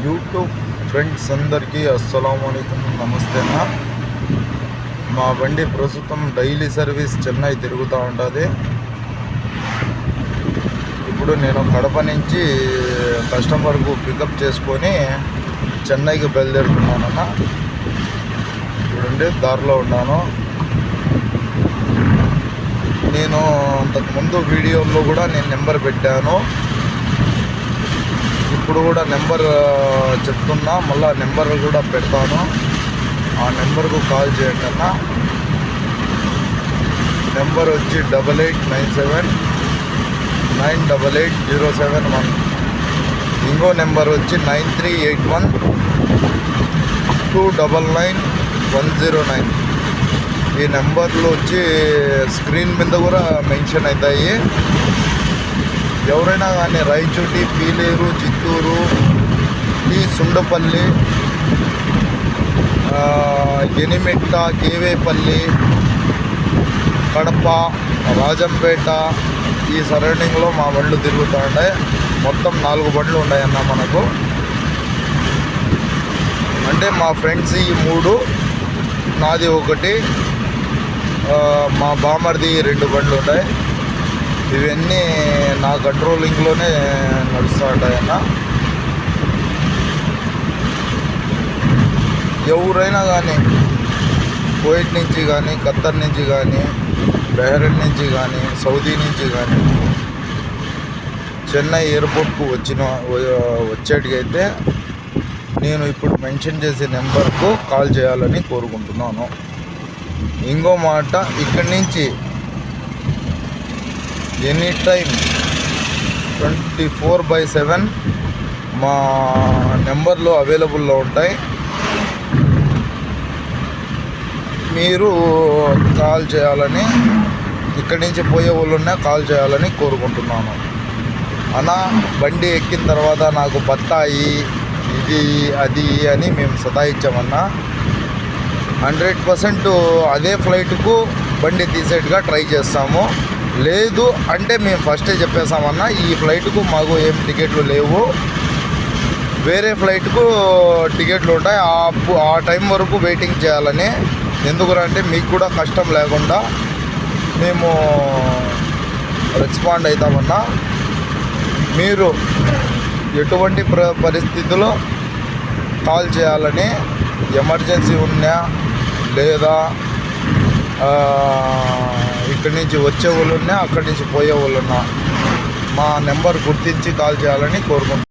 YouTube friends అందరికీ అస్సలాముఅలైకుం, నమస్తేనా. మా బండి ప్రస్తుతం డైలీ సర్వీస్ చెన్నై తిరుగుతూ ఉంటుంది. ఇప్పుడు నేను కడప నుంచి కస్టమర్కు పికప్ చేసుకొని చెన్నైకి బయలుదేరుతున్నానన్న. చూడండి, దారిలో ఉన్నాను. నేను అంతకుముందు వీడియోలో కూడా నేను నెంబర్ పెట్టాను. ఇప్పుడు కూడా నెంబర్ చెప్తున్నా, మళ్ళీ నెంబర్ కూడా పెడతాను. ఆ నెంబర్కు కాల్ చేయండి అన్న. నెంబర్ వచ్చి 8897988071. ఇంకో నెంబర్ వచ్చి 9381299109. ఈ నెంబర్లు వచ్చి స్క్రీన్ మీద కూడా మెన్షన్ అవుతాయి. ఎవరైనా కానీ రాయచోటి, పీలేరు, చిత్తూరు, ఈ సుండపల్లి, ఎనిమిట్ట, కేవేపల్లి, కడప, రాజంపేట ఈ సరౌండింగ్లో మా బండ్లు తిరుగుతూ ఉంటాయి. మొత్తం 4 బండ్లు ఉన్నాయన్న మనకు. అంటే మా ఫ్రెండ్స్ ఈ 3, నాది 1, మా బామర్ది 2 బండ్లు ఉన్నాయి. ఇవన్నీ నా కంట్రోలింగ్లోనే నడుస్తూ ఉంటాయన్న. ఎవరైనా కానీ కువైట్ నుంచి కానీ, ఖత్తర్ నుంచి కానీ, బహ్రెయిన్ నుంచి కానీ, సౌదీ నుంచి కానీ చెన్నై ఎయిర్పోర్ట్కు వచ్చేటికైతే నేను ఇప్పుడు మెన్షన్ చేసే నెంబర్కు కాల్ చేయాలని కోరుకుంటున్నాను. ఇంకో మాట, ఇక్కడి నుంచి ఎనీ టైం 24/7 మా నెంబర్లు అవైలబుల్లో ఉంటాయి. మీరు కాల్ చేయాలని, ఇక్కడి నుంచి పోయే వాళ్ళున్నా కాల్ చేయాలని కోరుకుంటున్నాను అన్న. బండి ఎక్కిన తర్వాత నాకు బత్తాయి, ఇది అది అని మేము సతాయించామన్నా. 100% అదే ఫ్లైట్కు బండి తీసేట్టుగా ట్రై చేస్తాము. లేదు అంటే మేము ఫస్టే చెప్పేసామన్నా, ఈ ఫ్లైట్కు మాకు ఏం టికెట్లు లేవు, వేరే ఫ్లైట్కు టికెట్లు ఉంటాయి, ఆ టైం వరకు వెయిటింగ్ చేయాలని. ఎందుకంటే మీకు కూడా కష్టం లేకుండా మేము రెస్పాండ్ అవుతామన్నా. మీరు ఎటువంటి పరిస్థితుల్లో కాల్ చేయాలని, ఎమర్జెన్సీ ఉన్నా లేదా ఇక్కడి నుంచి వచ్చే వాళ్ళున్నా, అక్కడి నుంచి పోయే వాళ్ళున్నా మా నెంబర్ గుర్తించి కాల్ చేయాలని కోరుకుంటున్నాను.